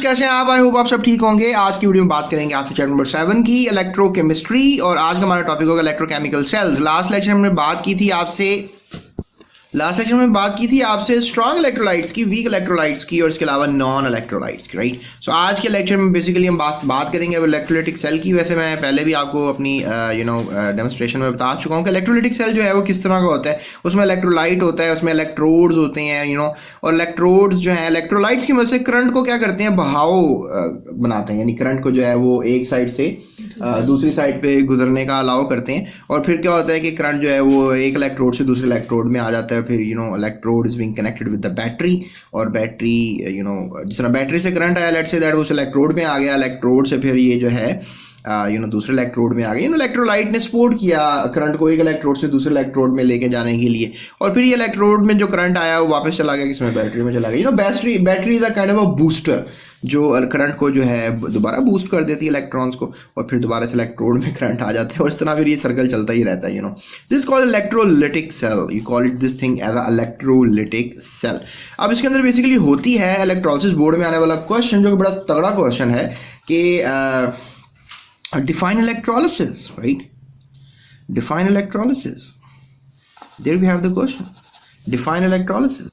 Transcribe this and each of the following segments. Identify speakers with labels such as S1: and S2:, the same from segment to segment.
S1: कैसे हैं आप? आई होप आप सब ठीक होंगे। आज की वीडियो में बात करेंगे आपसे चैप्टर नंबर 7 की इलेक्ट्रोकेमिस्ट्री और आज का हमारा टॉपिक होगा इलेक्ट्रोकेमिकल सेल्स। लास्ट लेक्चर में बात की थी आपसे स्ट्रॉन्ग इलेक्ट्रोलाइट्स की, वीक इलेक्ट्रोलाइट्स की और इसके अलावा नॉन इलेक्ट्रोलाइट्स की, राइट। सो आज के लेक्चर में बेसिकली हम बात करेंगे अब इलेक्ट्रोलाइटिक सेल की। वैसे मैं पहले भी आपको अपनी डेमोन्स्ट्रेशन में बता चुका हूँ कि इलेक्ट्रोलाइटिक सेल जो है वो किस तरह का होता है। उसमें इलेक्ट्रोलाइट होता है, उसमें इलेक्ट्रोड्स होते हैं, और इलेक्ट्रोड्स जो है इलेक्ट्रोलाइट्स की मदद से करंट को क्या करते हैं, बहाव बनाते हैं, यानी करंट को जो है वो एक साइड से दूसरी साइड पे गुजरने का अलाउ करते हैं। और फिर क्या होता है कि करंट जो है वो एक इलेक्ट्रोड से दूसरे इलेक्ट्रोड में आ जाता है। फिर electrode is being connected with the battery, और बैटरी जिस तरह बैटरी से करंट आया, लेट्स से दैट उस इलेक्ट्रोड में आ गया, इलेक्ट्रोड से फिर ये जो है दूसरे इलेक्ट्रोड में आ गए। इलेक्ट्रोलाइट ने सपोर्ट किया करंट को एक इलेक्ट्रोड से दूसरे इलेक्ट्रोड में लेके जाने के लिए, और फिर ये इलेक्ट्रोड में जो करंट आया वो वापस चला गया किसमें, बैटरी में चला गया। Battery is a kind of a booster जो करंट को जो है दोबारा बूस्ट कर देती है इलेक्ट्रॉन्स को, और फिर दोबारा से इलेक्ट्रोड में करंट आ जाता है, और इस तरह फिर ये सर्कल चलता ही रहता है। This called electrolytic cell, you call it this thing as a electrolytic cell. अब इसके अंदर बेसिकली होती है इलेक्ट्रोलिसिस। बोर्ड में आने वाला क्वेश्चन जो कि बड़ा तगड़ा क्वेश्चन है कि define electrolysis, right? Define electrolysis. There we have the question. Define electrolysis.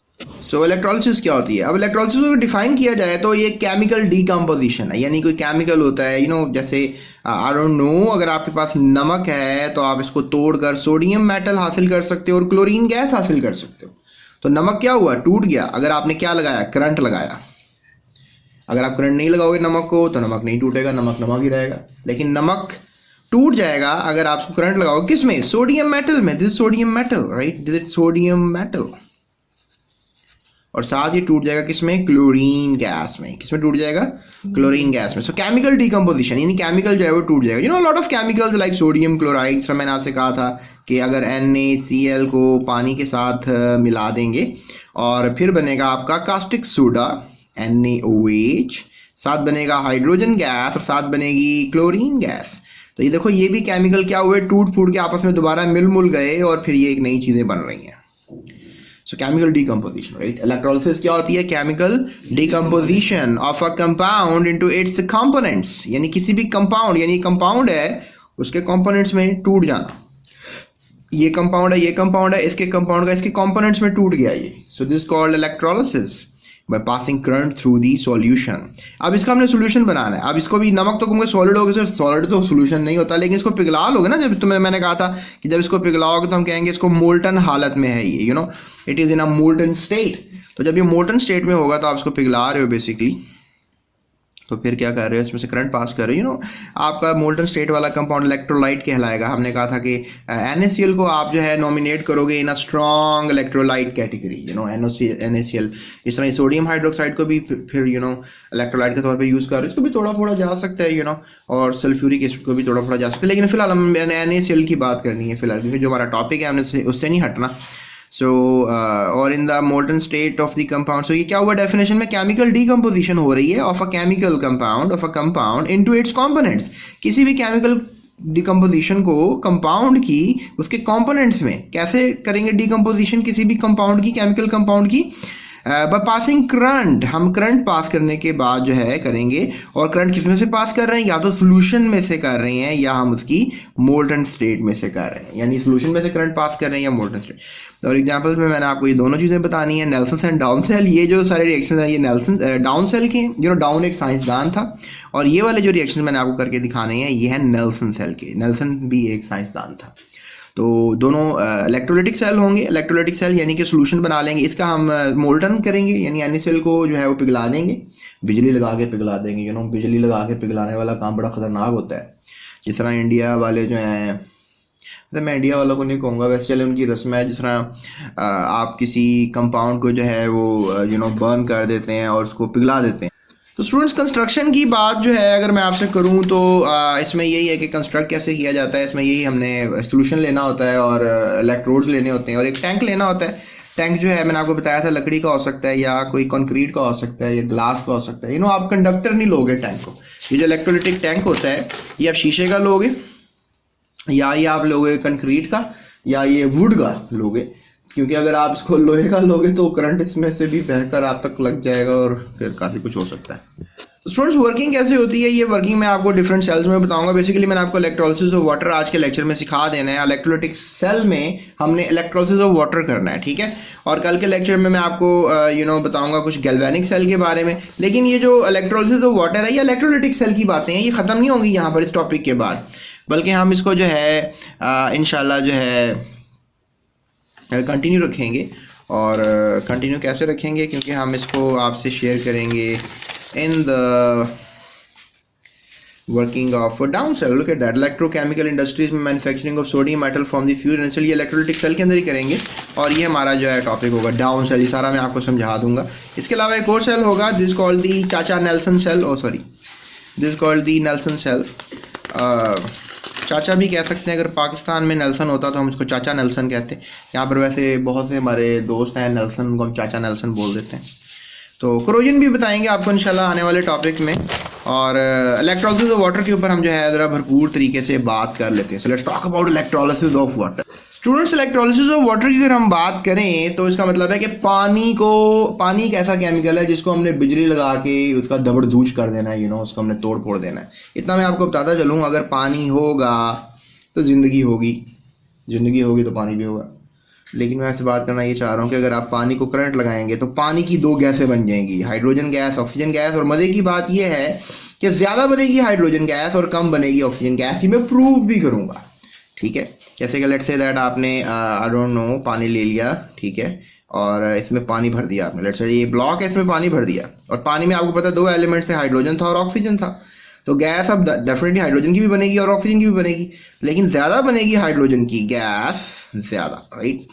S1: So electrolysis क्या होती है? अब electrolysis को डिफाइन किया जाए तो ये केमिकल डीकम्पोजिशन है, यानी कोई केमिकल होता है, जैसे आई डोंट नो, अगर आपके पास नमक है तो आप इसको तोड़कर सोडियम मेटल हासिल कर सकते हो और क्लोरीन गैस हासिल कर सकते हो। तो नमक क्या हुआ, टूट गया। अगर आपने क्या लगाया, करंट लगाया। अगर आप करंट नहीं लगाओगे नमक को तो नमक नहीं टूटेगा, नमक ही रहेगा। लेकिन नमक टूट जाएगा अगर आप उसको करंट लगाओगे, किसमें, सोडियम मेटल में। This sodium metal, right, this sodium metal. और साथ ही टूट जाएगा किसमें, क्लोरीन गैस में। किसमें टूट जाएगा, क्लोरीन गैस में। सो केमिकल डीकम्पोजिशन, यानी केमिकल जो है वो टूट जाएगा। Lot of chemicals like sodium chloride. मैंने आपसे कहा था कि अगर NaCl को पानी के साथ मिला देंगे और फिर बनेगा आपका कास्टिक सोडा NaOH, साथ बनेगा हाइड्रोजन गैस और साथ बनेगी क्लोरीन गैस। तो ये देखो, ये भी केमिकल क्या हुए, टूट फूट के आपस में दोबारा मिल गए और फिर ये एक नई चीजें बन रही हैं। सो केमिकल डीकम्पोजिशन, राइट। इलेक्ट्रोलिसिस क्या होती है, chemical decomposition of a compound into its components, यानी किसी भी कंपाउंड, यानी कंपाउंड है उसके कंपोनेंट्स में टूट जाना। ये कंपाउंड है, इसके कंपाउंड का इसके कंपोनेंट्स में टूट गया ये। So this called electrolysis by passing current through the solution। अब इसका हमने सोल्यूशन बनाना है। अब इसको भी, नमक तो क्योंकि सॉलिड होगा, सिर्फ सॉलिड तो सोल्यूशन नहीं होता, लेकिन इसको पिघला लोगे ना, जब मैंने कहा था कि जब इसको पिघलाओगे तो हम कहेंगे इसको मोल्टन हालत में है ये, it is in a molten state. तो जब ये मोल्टन स्टेट में होगा तो आप इसको पिघला रहे हो बेसिकली, तो फिर क्या कर रहे हो, इसमें से करंट पास कर रहे हो। आपका मोल्टन स्टेट वाला कंपाउंड इलेक्ट्रोलाइट कहलाएगा। हमने कहा था कि NaCl को आप जो है नॉमिनेट करोगे in a strong electrolyte category, NaCl। इस तरह सोडियम हाइड्रोक्साइड को भी फिर इलेक्ट्रोलाइट के तौर पे यूज कर रहे हो, इसको भी थोड़ा जा सकता है, और सल्फ्यूरिक एसिड को भी थोड़ा जा सकता है। लेकिन फिलहाल हम NaCl की बात करनी है फिलहाल, क्योंकि जो हमारा टॉपिक है हमने उससे नहीं हटना। और in the molten state of the compound. So ये क्या हुआ, डेफिनेशन में केमिकल डीकम्पोजिशन हो रही है of a chemical compound, of a compound into its components. किसी भी केमिकल डीकम्पोजिशन को कंपाउंड की उसके कंपोनेंट्स में कैसे करेंगे डीकम्पोजिशन किसी भी कंपाउंड की, केमिकल कंपाउंड की, बाय पासिंग करंट। हम करंट पास करने के बाद जो है करेंगे, और करंट किस में से पास कर रहे हैं, या तो सोल्यूशन में से कर रहे हैं या हम उसकी मोल्टन स्टेट में से कर रहे हैं, यानी सोल्यूशन में से करंट पास कर रहे हैं या मोल्टन स्टेट। और एग्जांपल्स में मैंने आपको ये दोनों चीजें बतानी है, नेल्सन एंड डाउन सेल। ये जो सारे रिएक्शन है ये नेल्सन डाउन सेल के, डाउन एक साइंसदान था, और ये वाले जो रिएक्शन मैंने आपको करके दिखाने हैं ये है नेल्सन सेल के। नेल्सन भी एक साइंसदान था। तो दोनों इलेक्ट्रोलिटिक सेल होंगे। इलेक्ट्रोलिटिक सेल यानी कि सोल्यूशन बना लेंगे, इसका हम मोल्टन करेंगे, यानी NaCl को जो है वो पिघला देंगे, बिजली लगा के पिघला देंगे। बिजली लगा के पिघलाने वाला काम बड़ा खतरनाक होता है। जिस तरह इंडिया वाले जो हैं, मैं इंडिया वालों को नहीं कहूँगा, वैसे चले उनकी रस्म है, जिस तरह आप किसी कंपाउंड को जो है वो बर्न कर देते हैं और उसको पिघला देते हैं। तो स्टूडेंट्स, कंस्ट्रक्शन की बात जो है अगर मैं आपसे करूं तो इसमें यही है कि कंस्ट्रक्ट कैसे किया जाता है। इसमें यही हमने सोल्यूशन लेना होता है और इलेक्ट्रोड्स लेने होते हैं और एक टैंक लेना होता है। टैंक जो है मैंने आपको बताया था लकड़ी का हो सकता है, या कोई कंक्रीट का हो सकता है, या ग्लास का हो सकता है। आप कंडक्टर नहीं लोगे टैंक को। ये जो इलेक्ट्रोलिटिक टैंक होता है ये आप शीशे का लोगे, या ये आप लोगे कंक्रीट का, या ये वुड का लोगे। क्योंकि अगर आप इसको लोहे का लोगे तो करंट इसमें से भी बहकर आप तक लग जाएगा और फिर काफ़ी कुछ हो सकता है। तो स्टूडेंट्स वर्किंग कैसे होती है, ये वर्किंग मैं आपको डिफरेंट सेल्स में बताऊंगा। बेसिकली मैंने आपको इलेक्ट्रोलिसिस ऑफ वाटर आज के लेक्चर में सिखा देना है। इलेक्ट्रोलाइटिक सेल में हमने इलेक्ट्रोलिसिस ऑफ वाटर करना है, ठीक है। और कल के लेक्चर में मैं आपको बताऊंगा कुछ गैल्वेनिक सेल के बारे में। लेकिन ये जो इलेक्ट्रोलिसिस ऑफ वाटर है, ये इलेक्ट्रोलाइटिक सेल की बातें हैं, ये ख़त्म नहीं होंगी यहाँ पर इस टॉपिक के बाद, बल्कि हम इसको जो है इंशाल्लाह जो है कंटिन्यू रखेंगे। और कंटिन्यू कैसे रखेंगे, क्योंकि हम इसको आपसे शेयर करेंगे in the working of down cell. Look at that, electrochemical industries में manufacturing of sodium metal from the fusion cell, ये इलेक्ट्रोलाइटिक सेल के अंदर ही करेंगे। और ये हमारा जो है टॉपिक होगा डाउन सेल, ये सारा मैं आपको समझा दूंगा। इसके अलावा एक और सेल होगा दिस कॉल्ड दी चाचा Nelson cell, oh sorry this called the Nelson cell. चाचा भी कह सकते हैं, अगर पाकिस्तान में नेल्सन होता तो हम उसको चाचा नेल्सन कहते हैं। यहाँ पर वैसे बहुत से हमारे दोस्त हैं नेल्सन, उनको हम चाचा नेल्सन बोल देते हैं। तो क्रोजन भी बताएंगे आपको इंशाल्लाह आने वाले टॉपिक में। और इलेक्ट्रोलिसिस ऑफ वाटर के ऊपर हम जो है ज़रा भरपूर तरीके से बात कर लेते हैं। So let's talk about electrolysis of water. Students, electrolysis of water की अगर हम बात करें तो इसका मतलब है कि पानी एक ऐसा केमिकल है जिसको हमने बिजली लगा के उसका दबड़दूज कर देना है, उसको हमने तोड़ फोड़ देना है। इतना मैं आपको बताता चलूँ, अगर पानी होगा तो ज़िंदगी होगी तो पानी भी होगा। लेकिन मैं आपसे बात करना ये चाह रहा हूँ कि अगर आप पानी को करंट लगाएंगे तो पानी की दो गैसें बन जाएंगी, हाइड्रोजन गैस, ऑक्सीजन गैस। और मज़े की बात यह है कि ज़्यादा बनेगी हाइड्रोजन गैस और कम बनेगी ऑक्सीजन गैस। ये मैं प्रूव भी करूँगा, ठीक है। जैसे कि लेट्स से दैट आपने आई डोंट नो पानी ले लिया, ठीक है, और इसमें पानी भर दिया आपने। लेट्स से ये ब्लॉक है, इसमें पानी भर दिया और पानी में आपको पता है दो एलिमेंट्स थे, हाइड्रोजन था और ऑक्सीजन था। तो गैस अब डेफिनेटली हाइड्रोजन की भी बनेगी और ऑक्सीजन की भी बनेगी, लेकिन ज़्यादा बनेगी हाइड्रोजन की गैस ज़्यादा, राइट,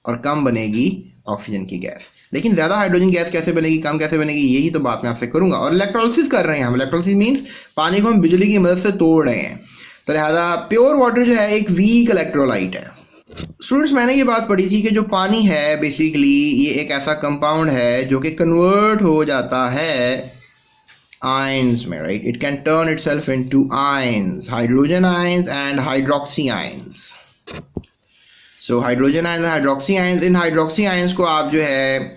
S1: और कम बनेगी ऑक्सीजन की गैस। लेकिन ज़्यादा हाइड्रोजन गैस कैसे बनेगी, कम कैसे बनेगी, यही तो बात मैं आपसे करूंगा। और इलेक्ट्रोलिसिस कर रहे हैं हम। इलेक्ट्रोलिसिस मीन्स पानी को हम बिजली की मदद से तोड़ रहे हैं। तो लिहाजा प्योर वाटर जो है एक वीक इलेक्ट्रोलाइट है। स्टूडेंट्स, मैंने ये बात पढ़ी थी कि जो पानी है बेसिकली ये एक ऐसा कंपाउंड है जो कि कन्वर्ट हो जाता है आयंस में, right. It can turn itself into ions, hydrogen ions and hydroxy ions. So hydrogen ions, hydroxy ions, in hydroxy ions को आप जो है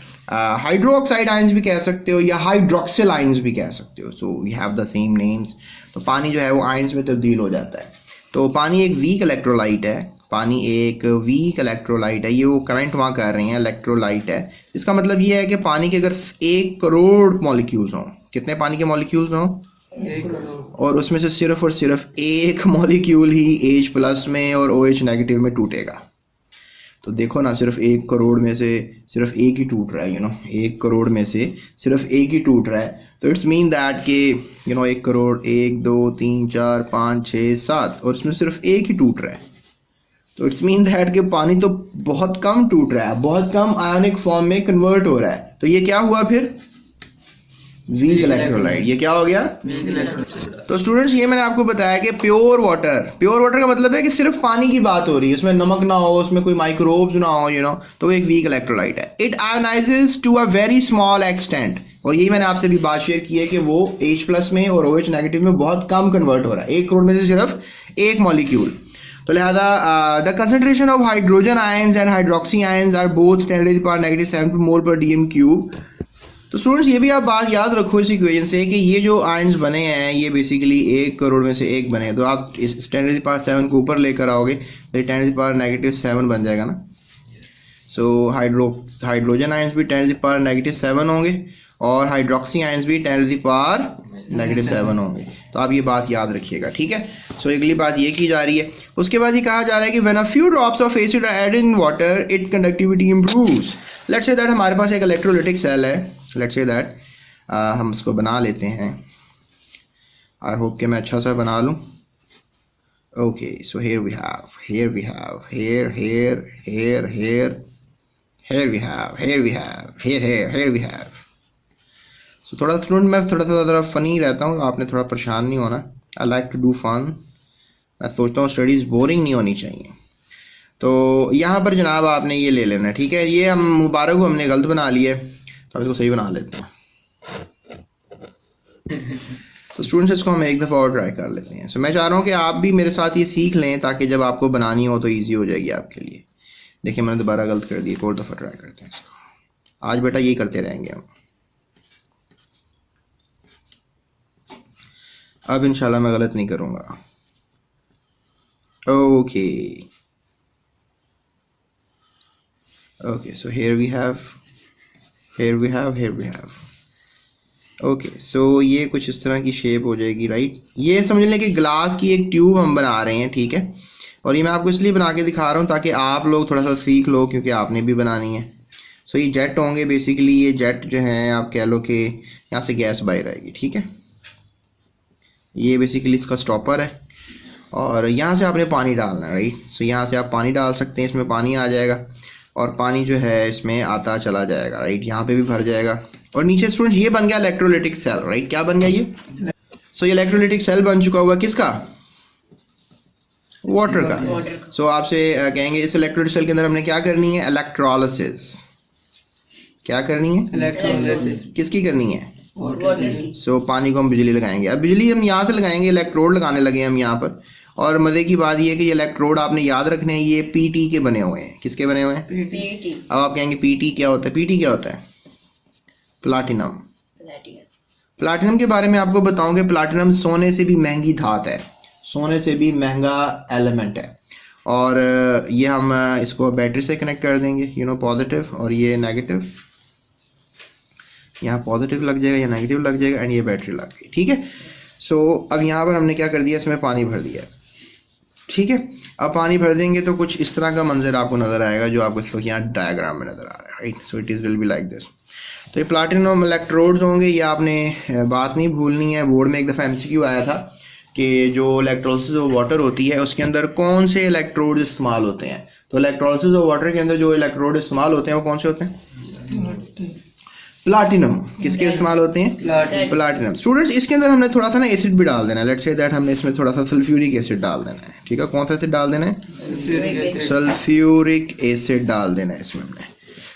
S1: हाइड्रोक्साइड आयंस भी कह सकते हो या हाइड्रोक्सिल आयंस भी कह सकते हो। So we have the same names. तो पानी जो है वो आयंस में तब्दील हो जाता है। तो पानी एक वीक इलेक्ट्रोलाइट है, पानी एक वीक इलेक्ट्रोलाइट है। ये वो कमेंट वहाँ कर रहे हैं, इलेक्ट्रोलाइट है। इसका मतलब ये है कि पानी के अगर 1 करोड़ मॉलिक्यूल्स हों, कितने पानी के मॉलिक्यूल्स हों,
S2: 1 करोड़,
S1: और उसमें से सिर्फ और सिर्फ एक मॉलिक्यूल ही H+ में और OH नेगेटिव में टूटेगा। तो देखो ना, सिर्फ 1 करोड़ में से सिर्फ एक ही टूट रहा है, 1 करोड़ में से सिर्फ एक ही टूट रहा है। तो इट्स मीन दैट कि 1 करोड़ 1 2 3 4 5 6 7 और इसमें सिर्फ एक ही टूट रहा है। तो इट्स मीन दैट कि पानी तो बहुत कम टूट रहा है, बहुत कम आयनिक फॉर्म में कन्वर्ट हो रहा है। तो ये क्या हुआ फिर, वीक इलेक्ट्रोलाइट। ये क्या हो गया,
S2: वीक इलेक्ट्रोलाइट।
S1: तो स्टूडेंट्स ये मैंने आपको बताया कि प्योर वाटर का मतलब है कि सिर्फ पानी की बात हो रही है, उसमें नमक ना हो, उसमें कोई माइक्रोब्स ना हो, तो एक वीक इलेक्ट्रोलाइट है। It ionises to a very small extent. और यही मैंने आपसे भी बात शेयर की है कि वो H+ में और OH नेगेटिव में बहुत कम कन्वर्ट हो रहा है, 1 करोड़ में से सिर्फ एक मॉलिक्यूल। तो लिहाजा the concentration of hydrogen ions and hydroxy ions are both 10⁻⁻⁷ mole per dm³। तो स्टूडेंट्स ये भी आप बात याद रखो इस इक्वेशन से कि ये जो आयंस बने हैं ये बेसिकली 1 करोड़ में से एक बने हैं। तो आप इस 10⁻⁷ को ऊपर लेकर आओगे तो 10⁻⁷ बन जाएगा ना। सो हाइड्रोजन आयंस भी 10⁻⁷ होंगे और हाइड्रोक्सी आयंस भी 10⁻⁷ होंगे। तो आप ये बात याद रखिएगा, ठीक है। सो अगली बात ये की जा रही है, उसके बाद ये कहा जा रहा है कि when a few drops of acid are added in water it conductivity improves. Let's say that हमारे पास एक इलेक्ट्रोलाइटिक सेल है, लेट्स से दैट हम इसको बना लेते हैं। आई होप कि मैं अच्छा सा बना लूँ। Okay, so here we have. सो थोड़ा स्टूडेंट मैं थोड़ा ज़रा फ़नी रहता हूँ, आपने थोड़ा परेशान नहीं होना। I like to do fun. मैं सोचता हूँ स्टडीज़ बोरिंग नहीं होनी चाहिए। तो यहाँ पर जनाब आपने ये ले लेना है, ठीक है। ये हम मुबारक को हमने गलत बना लिया है, तो इसको सही बना लेते हैं। तो स्टूडेंट्स इसको हम एक दफ़ा और ट्राई कर लेते हैं। सो मैं चाह रहा हूँ कि आप भी मेरे साथ ये सीख लें ताकि जब आपको बनानी हो तो ईजी हो जाएगी आपके लिए। देखिए मैंने दोबारा गलत कर दिया, एक और दफ़ा ट्राई करते हैं इसको। आज बेटा ये करते रहेंगे हम। अब इंशाल्लाह मैं गलत नहीं करूँगा। Okay okay, so here we have okay, so ये कुछ इस तरह की शेप हो जाएगी, राइट। ये समझ लें कि ग्लास की एक ट्यूब हम बना रहे हैं, ठीक है। और ये मैं आपको इसलिए बना के दिखा रहा हूँ ताकि आप लोग थोड़ा सा सीख लो, क्योंकि आपने भी बनानी है। सो ये जेट होंगे बेसिकली, ये जेट जो हैं आप कह लो कि यहाँ से गैस बाहर आएगी, ठीक है। ये बेसिकली इसका स्टॉपर है और यहाँ से आपने पानी डालना है, राइट। सो यहाँ से आप पानी डाल सकते हैं, इसमें पानी आ जाएगा और पानी जो है इसमें आता चला जाएगा, राइट। यहाँ पे भी भर जाएगा और नीचे स्टूडेंट ये बन गया इलेक्ट्रोलिटिक सेल, राइट। क्या बन गया ये? सो ये इलेक्ट्रोलिटिक सेल बन चुका हुआ किसका? वाटर का। सो आपसे कहेंगे इस इलेक्ट्रोलिटिक सेल के अंदर हमने क्या करनी है? इलेक्ट्रोलिसिस। क्या करनी है?
S2: इलेक्ट्रोलिसिस।
S1: किसकी करनी है?
S2: वाटर की।
S1: सो पानी को हम बिजली लगाएंगे। अब बिजली हम यहाँ से लगाएंगे, इलेक्ट्रोड लगाने लगे हम यहाँ पर। और मजे की बात ये है कि ये इलेक्ट्रोड आपने याद रखने हैं, ये पीटी के बने हुए हैं। किसके बने हुए हैं?
S2: पीटी।
S1: अब आप कहेंगे पीटी क्या होता है? पीटी क्या होता है? प्लाटिनम। प्लाटिनम के बारे में आपको बताऊं कि प्लाटिनम सोने से भी महंगी धात है, सोने से भी महंगा एलिमेंट है। और ये हम इसको बैटरी से कनेक्ट कर देंगे, यू नो, पॉजिटिव और ये नेगेटिव। यहाँ पॉजिटिव लग जाएगा, या नेगेटिव लग जाएगा, एंड ये बैटरी लग गई, ठीक है। सो अब यहाँ पर हमने क्या कर दिया? इसमें पानी भर दिया, ठीक है। अब पानी भर देंगे तो कुछ इस तरह का मंजर आपको नजर आएगा, जो आपको इस वक्त यहाँ डायग्राम में नजर आ रहा है, right. So it is will be like this. तो ये प्लाटिनम इलेक्ट्रोड्स होंगे, ये आपने बात नहीं भूलनी है। बोर्ड में एक दफ़ा एमसीक्यू आया था कि जो इलेक्ट्रोलिसिस ऑफ वाटर होती है उसके अंदर कौन से इलेक्ट्रोड इस्तेमाल होते हैं। तो इलेक्ट्रोलिसिस ऑफ वाटर के अंदर जो इलेक्ट्रोड इस्तेमाल होते हैं वो कौन से होते हैं? प्लाटिनम। किसके इस्तेमाल होते हैं? प्लाटिनम। स्टूडेंट्स इसके अंदर हमने थोड़ा सा ना एसिड भी डाल देना है। लेट्स से दैट हमने इसमें थोड़ा सा सल्फ्यूरिक एसिड डाल देना है, ठीक है। कौन सा एसिड डाल देना है? सल्फ्यूरिक एसिड डाल देना है इसमें हमने।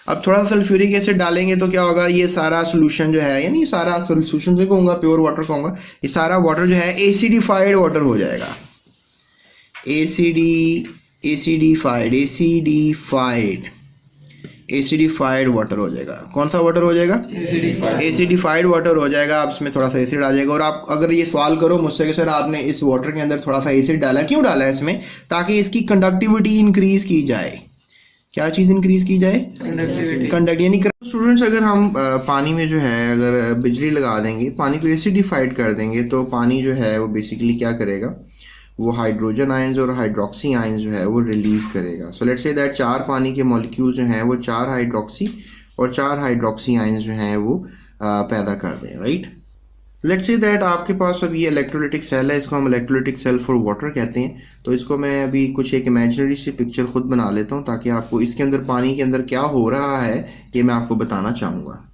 S1: अब थोड़ा सा सल्फ्यूरिक एसिड डालेंगे तो क्या होगा? ये सारा सोल्यूशन जो है, यानी सारा सोल्यूशन जो कहूँगा, प्योर वाटर कहूँगा, ये सारा वाटर जो है एसिडिफाइड वाटर हो जाएगा। एसिडिफाइड वाटर हो जाएगा। कौन सा वाटर हो जाएगा? एसिडिफाइड वाटर हो जाएगा। अब इसमें थोड़ा सा एसिड आ जाएगा। और आप अगर ये सवाल करो मुझसे कि सर आपने इस वाटर के अंदर थोड़ा सा एसिड डाला, क्यों डाला है इसमें? ताकि इसकी कंडक्टिविटी इंक्रीज की जाए। क्या चीज़ इंक्रीज की जाए? कंडक्ट। यानी स्टूडेंट्स अगर हम पानी में जो है अगर बिजली लगा देंगे, पानी को एसिडिफाइड कर देंगे, तो पानी जो है वो बेसिकली क्या करेगा? वो हाइड्रोजन आयंस और हाइड्रोक्सी आयंस जो है वो रिलीज करेगा। सो लेट्स से दैट 4 पानी के मॉलिक्यूल जो हैं वो 4 हाइड्रोक्सी और 4 हाइड्रोक्सी आयंस जो हैं वो पैदा कर दें, राइट। लेट्स से दैट आपके पास अब ये इलेक्ट्रोलिटिक सेल है, इसको हम इलेक्ट्रोलिटिक सेल फॉर वाटर कहते हैं। तो इसको मैं अभी कुछ एक इमेजिनरी सी पिक्चर खुद बना लेता हूँ ताकि आपको इसके अंदर पानी के अंदर क्या हो रहा है ये मैं आपको बताना चाहूँगा।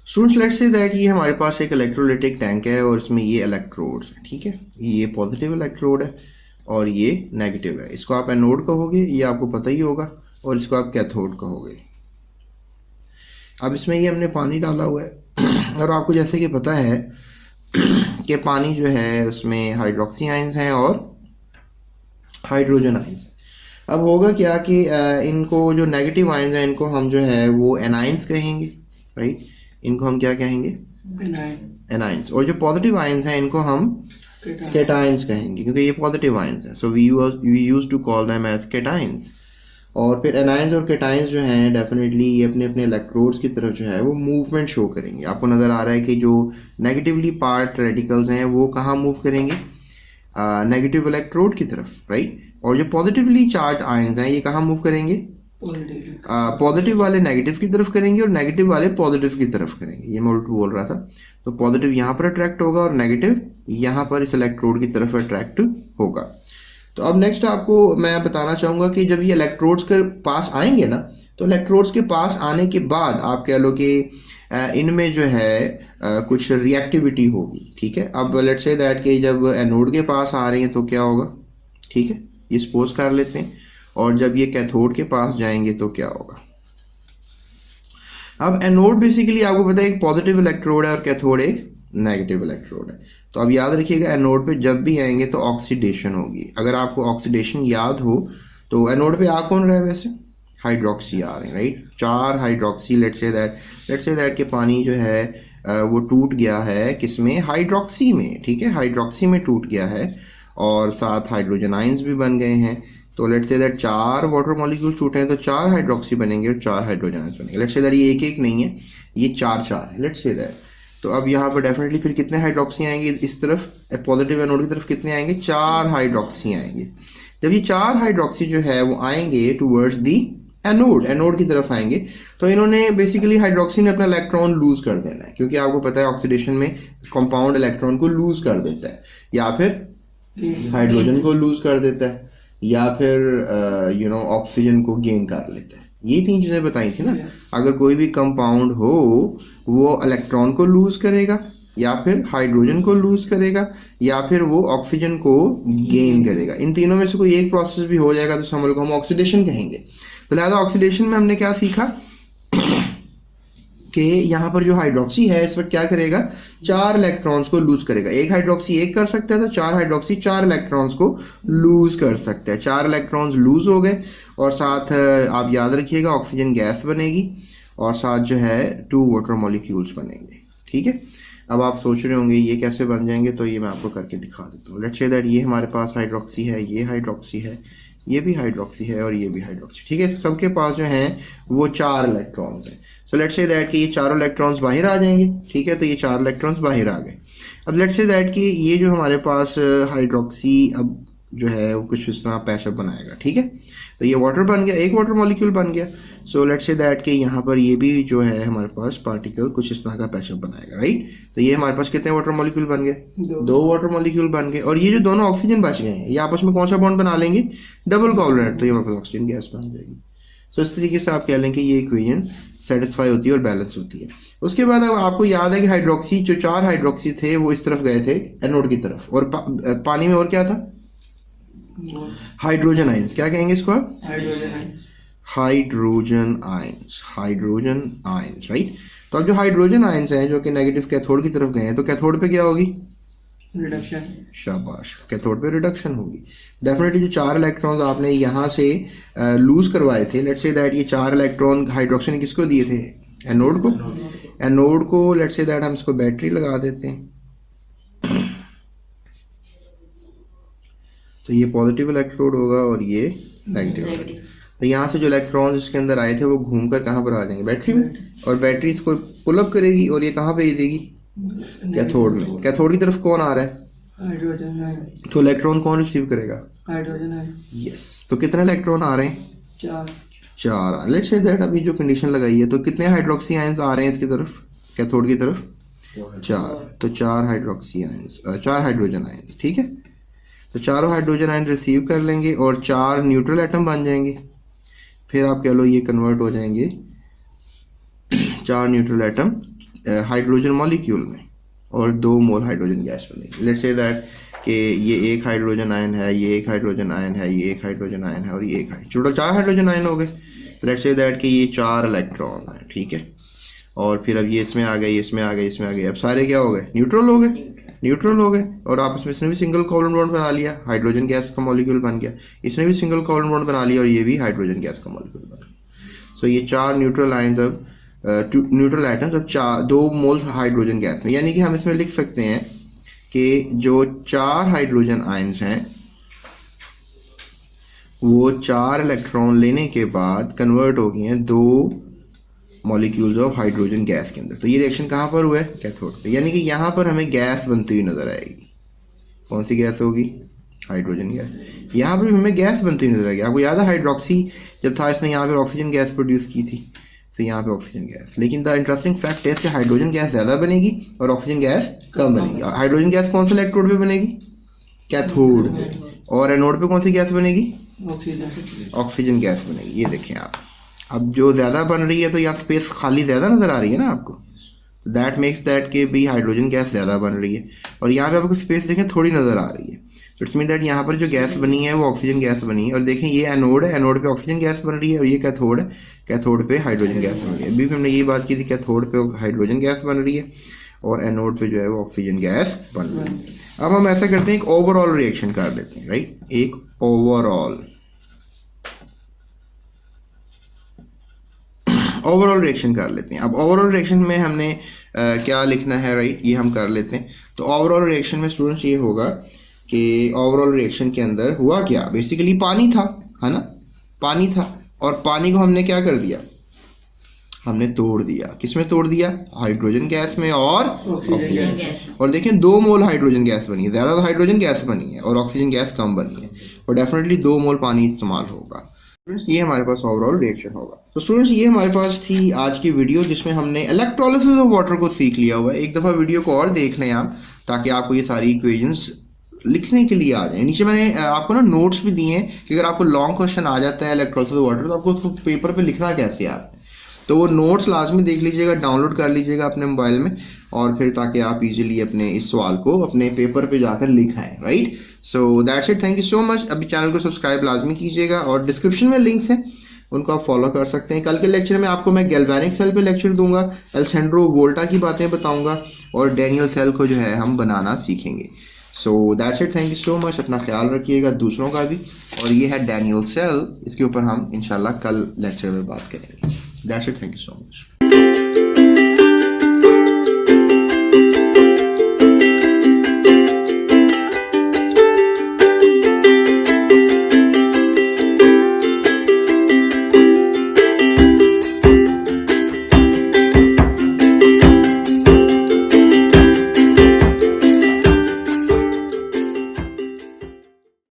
S1: स्टूडेंट्स लेट्स से दैट ये हमारे पास एक इलेक्ट्रोलिटिक टैंक है और इसमें ये इलेक्ट्रोड्स हैं, ठीक है। ये पॉजिटिव इलेक्ट्रोड है और ये नेगेटिव है। इसको आप एनोड कहोगे, ये आपको पता ही होगा, और इसको आप कैथोड कहोगे। अब इसमें ये हमने पानी डाला हुआ है और आपको जैसे कि पता है कि पानी जो है उसमें हाइड्रोक्सी आयंस हैं और हाइड्रोजन आयंस। अब होगा क्या कि इनको जो नेगेटिव आयंस हैं इनको हम जो है वो एनाइंस कहेंगे, राइट। इनको हम क्या कहेंगे? एनाइंस। और जो पॉजिटिव आयंस हैं इनको हम कैटायंस कहेंगे, क्योंकि ये पॉजिटिव आयंस हैं। So we used to call them as cations. और फिर एनाइंस और कैटायंस जो हैं डेफिनेटली ये अपने अपने इलेक्ट्रोड्स की तरफ जो है वो मूवमेंट शो करेंगे। आपको नज़र आ रहा है कि जो नेगेटिवली पार्ट रेडिकल्स हैं वो कहाँ मूव करेंगे? नेगेटिव इलेक्ट्रोड की तरफ, राइट। और जो पॉजिटिवली चार्ज आयंस हैं ये कहाँ मूव करेंगे? पॉजिटिव वाले नेगेटिव की तरफ करेंगे और नेगेटिव वाले पॉजिटिव की तरफ करेंगे। ये मैं उल्टू बोल रहा था। तो पॉजिटिव यहाँ पर अट्रैक्ट होगा और नेगेटिव यहाँ पर इस इलेक्ट्रोड की तरफ अट्रैक्ट होगा। तो अब नेक्स्ट आपको मैं बताना चाहूँगा कि जब ये इलेक्ट्रोड्स के पास आएंगे ना, तो इलेक्ट्रोड्स के पास आने के बाद आप कह लो कि इनमें जो है कुछ रिएक्टिविटी होगी, ठीक है। अब लेट्स से दैट कि जब एनोड के पास आ रही हैं तो क्या होगा, ठीक है, ये सपोज कर लेते हैं। और जब ये कैथोड के पास जाएंगे तो क्या होगा? अब एनोड बेसिकली आपको पता है एक पॉजिटिव इलेक्ट्रोड है और कैथोड एक नेगेटिव इलेक्ट्रोड है। तो अब याद रखिएगा एनोड पे जब भी आएंगे तो ऑक्सीडेशन होगी। अगर आपको ऑक्सीडेशन याद हो तो एनोड पे आ कौन रहा है वैसे? हाइड्रोक्सी आ रहे हैं, right. 4 hydroxy, let's say that के पानी जो है वो टूट गया है किसमें, हाइड्रोक्सी में, ठीक है, हाइड्रोक्सी में टूट गया है और 7 हाइड्रोजन आयंस भी बन गए हैं। तो let's say that 4 water molecule टूटे हैं तो 4 हाइड्रोक्सी बनेंगे और 4 हाइड्रोजन आयंस बनेंगे। लेट्स से दैट ये एक नहीं है, ये 4 है, लेट्स से दैट। तो अब यहाँ पर डेफिनेटली फिर कितने हाइड्रोक्सी आएंगे इस तरफ, पॉजिटिव एनोड की तरफ कितने आएंगे, 4 हाइड्रोक्सी आएंगे। जब ये 4 हाइड्रोक्सी जो है वो आएंगे टूवर्ड्स दी एनोड की तरफ आएंगे, तो इन्होंने बेसिकली हाइड्रोक्सी ने अपना इलेक्ट्रॉन लूज कर देना है, क्योंकि आपको पता है ऑक्सीडेशन में कंपाउंड इलेक्ट्रॉन को लूज कर देता है, या फिर हाइड्रोजन को लूज कर देता है, या फिर ऑक्सीजन को गेन कर लेता है। ये 3 चीजें बताई थी ना। अगर कोई भी कंपाउंड हो वो इलेक्ट्रॉन को लूज करेगा, या फिर हाइड्रोजन को लूज करेगा, या फिर वो ऑक्सीजन को गेन करेगा। इन तीनों में से कोई एक प्रोसेस भी हो जाएगा तो समझ लो हम ऑक्सीडेशन कहेंगे। तो लिहाजा ऑक्सीडेशन में हमने क्या सीखा कि यहाँ पर जो हाइड्रोक्सी है इस वक्त क्या करेगा, 4 इलेक्ट्रॉन्स को लूज करेगा। एक हाइड्रोक्सी एक कर सकता है तो 4 हाइड्रोक्सी 4 इलेक्ट्रॉन्स को लूज कर सकता है। 4 इलेक्ट्रॉन्स लूज हो गए और साथ आप याद रखिएगा ऑक्सीजन गैस बनेगी और साथ जो है 2 वाटर मॉलिक्यूल्स बनेंगे, ठीक है। अब आप सोच रहे होंगे ये कैसे बन जाएंगे, तो ये मैं आपको करके दिखा देता हूँ। लेट्स से दैट ये हमारे पास हाइड्रोक्सी है, ये हाइड्रोक्सी है, ये भी हाइड्रोक्सी है और ये भी हाइड्रोक्सी, ठीक है। सबके पास जो हैं वो 4 इलेक्ट्रॉन्स हैं। सो लेट्स से दैट कि ये 4 इलेक्ट्रॉन्स बाहर आ जाएंगे, ठीक है। तो ये 4 इलेक्ट्रॉन्स बाहर आ गए। अब लेट्स से दैट कि ये जो हमारे पास हाइड्रोक्सी अब जो है वो कुछ इस तरह पैचअप बनाएगा, ठीक है। तो ये वाटर बन गया, एक वाटर मॉलिक्यूल बन गया। सो लेट्स से दैट कि यहाँ पर ये भी जो है हमारे पास पार्टिकल कुछ इस तरह का पैचअप बनाएगा, राइट। तो ये हमारे पास कितने वाटर मॉलिक्यूल बन गए, 2 वाटर मॉलिक्यूल बन गए। और ये जो दोनों ऑक्सीजन बच गए हैं ये आपस में कौन सा बॉन्ड बना लेंगे, डबल कोवलेंट। तो ये हमारे पास ऑक्सीजन गैस बन जाएगी। सो इस तरीके से आप कह लें कि ये इक्वेशन सेटिस्फाई होती है और बैलेंस होती है। उसके बाद अब आपको याद है कि हाइड्रोक्सी जो 4 हाइड्रोक्सी थे वो इस तरफ गए थे एनोड की तरफ, और पानी में और क्या था, हाइड्रोजन आयंस। क्या कहेंगे इसको आप, हाइड्रोजन आयंस, राइट। तो अब जो हाइड्रोजन आयंस हैं जो कि नेगेटिव कैथोड की तरफ गए हैं, तो कैथोड पे क्या होगी,
S2: रिडक्शन।
S1: शाबाश, कैथोड पे रिडक्शन होगी। डेफिनेटली जो 4 इलेक्ट्रॉन्स आपने यहाँ से लूज करवाए थे, लेट्स से दैट ये 4 इलेक्ट्रॉन हाइड्रोक्सी ने किसको दिए थे, एनोड को। लेट्स से दैट हम इसको बैटरी लगा देते हैं। तो ये पॉजिटिव इलेक्ट्रोड होगा और ये नेगेटिव। तो यहाँ से जो इलेक्ट्रॉन्स इसके अंदर आए थे वो घूमकर कहाँ पर आ जाएंगे, बैटरी में, और बैटरी इसको पुल अप करेगी और ये कहाँ भेज देगी, कैथोड में। कैथोड की तरफ कौन आ रहा है,
S2: हाइड्रोजन आयन।
S1: तो इलेक्ट्रॉन कौन रिसीव करेगा,
S2: हाइड्रोजन आयन।
S1: यस। तो कितने इलेक्ट्रॉन आ रहे हैं,
S2: 4।
S1: लेट्स से दैट अभी जो कंडीशन लगाई है, तो कितने हाइड्रोक्सी आयंस आ रहे हैं इसकी तरफ, कैथोड की तरफ, 4। तो 4 हाइड्रोक्सी आयंस, 4 हाइड्रोजन आयंस, ठीक है। तो 4 हाइड्रोजन आयन रिसीव कर लेंगे और 4 न्यूट्रल एटम बन जाएंगे। फिर आप कह लो ये कन्वर्ट हो जाएंगे 4 न्यूट्रल एटम हाइड्रोजन मॉलिक्यूल में, और 2 मोल हाइड्रोजन गैस बनेगी। लेट्स से दैट कि ये एक हाइड्रोजन आयन है, ये एक हाइड्रोजन आयन है, ये एक हाइड्रोजन आयन है और ये एक हाइड्रोजन, टोटल 4 हाइड्रोजन आयन हो गए। लेट्स से दैट कि ये 4 इलेक्ट्रॉन है, ठीक है। और फिर अब ये इसमें आ गए, इसमें आ गए, इसमें आ गए, अब सारे क्या हो गए, न्यूट्रल हो गए। और आपस में इसने भी सिंगल कोवलेंट बॉन्ड बना लिया, हाइड्रोजन गैस का मॉलिक्यूल बन गया। इसने भी सिंगल कोवलेंट बॉन्ड बना लिया और ये भी हाइड्रोजन गैस का मॉलिक्यूल बन गया। सो ये 4 न्यूट्रल आयंस अब न्यूट्रल एटम्स अब 2 मोल हाइड्रोजन गैस में, यानी कि हम इसमें लिख सकते हैं कि जो 4 हाइड्रोजन आयंस हैं वो 4 इलेक्ट्रॉन लेने के बाद कन्वर्ट हो गए हैं 2 मॉलिक्यूल्स ऑफ हाइड्रोजन गैस के अंदर। तो ये रिएक्शन कहाँ पर हुआ है, कैथोड पे, यानी कि यहाँ पर हमें गैस बनती हुई नजर आएगी। कौन सी गैस होगी, हाइड्रोजन गैस। यहाँ पर भी हमें गैस बनती हुई नजर आएगी। आपको याद है हाइड्रोक्सी जब था इसने यहाँ पर ऑक्सीजन गैस प्रोड्यूस की थी, तो यहाँ पे ऑक्सीजन गैस। लेकिन द इंटरेस्टिंग फैक्ट है कि हाइड्रोजन गैस ज़्यादा बनेगी और ऑक्सीजन गैस कम बनेगी। हाइड्रोजन गैस कौन से इलेक्ट्रोड पे बनेगी, कैथोड पे, और एनोड पे कौन सी गैस बनेगी, ऑक्सीजन गैस बनेगी। ये देखें आप, अब जो ज़्यादा बन रही है तो यहाँ स्पेस खाली ज़्यादा नज़र आ रही है ना आपको, दैट मेक्स दैट के भी हाइड्रोजन गैस ज़्यादा बन रही है। और यहाँ पे आपको स्पेस देखें थोड़ी नज़र आ रही है, इट्स मीन दैट यहाँ पर जो गैस बनी है वो ऑक्सीजन गैस बनी है। और देखें ये एनोड है, एनोड पे ऑक्सीजन गैस बन रही है, और ये कैथोड है, कैथोड पे हाइड्रोजन गैस बन रही है। अभी हमने ये बात की थी कैथोड पे हाइड्रोजन गैस बन रही है और एनोड पे जो है वो ऑक्सीजन गैस बन रही है। अब हम ऐसा करते हैं, एक ओवरऑल रिएक्शन कर लेते हैं, राइट। एक ओवरऑल ओवरऑल रिएक्शन कर लेते हैं। अब ओवरऑल रिएक्शन में हमने क्या लिखना है, राइट, ये हम कर लेते हैं। तो ओवरऑल रिएक्शन में स्टूडेंट्स ये होगा कि ओवरऑल रिएक्शन के अंदर हुआ क्या, बेसिकली पानी था, है ना, पानी था, और पानी को हमने क्या कर दिया, हमने तोड़ दिया। किसमें तोड़ दिया, हाइड्रोजन गैस में और
S2: ऑक्सीजन गैस।
S1: और देखें 2 मोल हाइड्रोजन गैस बनी है, ज़्यादा तो हाइड्रोजन गैस बनी है और ऑक्सीजन गैस कम बनी है, और डेफिनेटली 2 मोल पानी इस्तेमाल होगा। स्टूडेंट्स ये हमारे पास ओवरऑल रिएक्शन होगा। तो स्टूडेंट्स ये हमारे पास थी आज की वीडियो जिसमें हमने इलेक्ट्रोलिसिस ऑफ वाटर को सीख लिया हुआ है। एक दफ़ा वीडियो को और देख लें आप, ताकि आपको ये सारी इक्वेशंस लिखने के लिए आ जाए। नीचे मैंने आपको ना नोट्स भी दिए हैं कि अगर आपको लॉन्ग क्वेश्चन आ जाता है इलेक्ट्रोलिसिस ऑफ वाटर तो आपको उसको पेपर पे लिखना कैसे है आपने, तो वो नोट्स लाजमी देख लीजिएगा, डाउनलोड कर लीजिएगा अपने मोबाइल में, और फिर ताकि आप इजीली अपने इस सवाल को अपने पेपर पे जाकर लिखाएं, right. So that's it, thank you so much. अभी चैनल को सब्सक्राइब लाजमी कीजिएगा, और डिस्क्रिप्शन में लिंक्स हैं, उनको आप फॉलो कर सकते हैं। कल के लेक्चर में आपको मैं गैल्वेनिक सेल पे लेक्चर दूंगा, एल्सेंड्रो वोल्टा की बातें बताऊंगा, और डैनियल सेल को जो है हम बनाना सीखेंगे। सो that's it, thank you so much. अपना ख्याल रखिएगा, दूसरों का भी। और ये है डैनियल सेल, इसके ऊपर हम इंशाल्लाह कल लेक्चर में बात करेंगे। That's it. Thank you so much.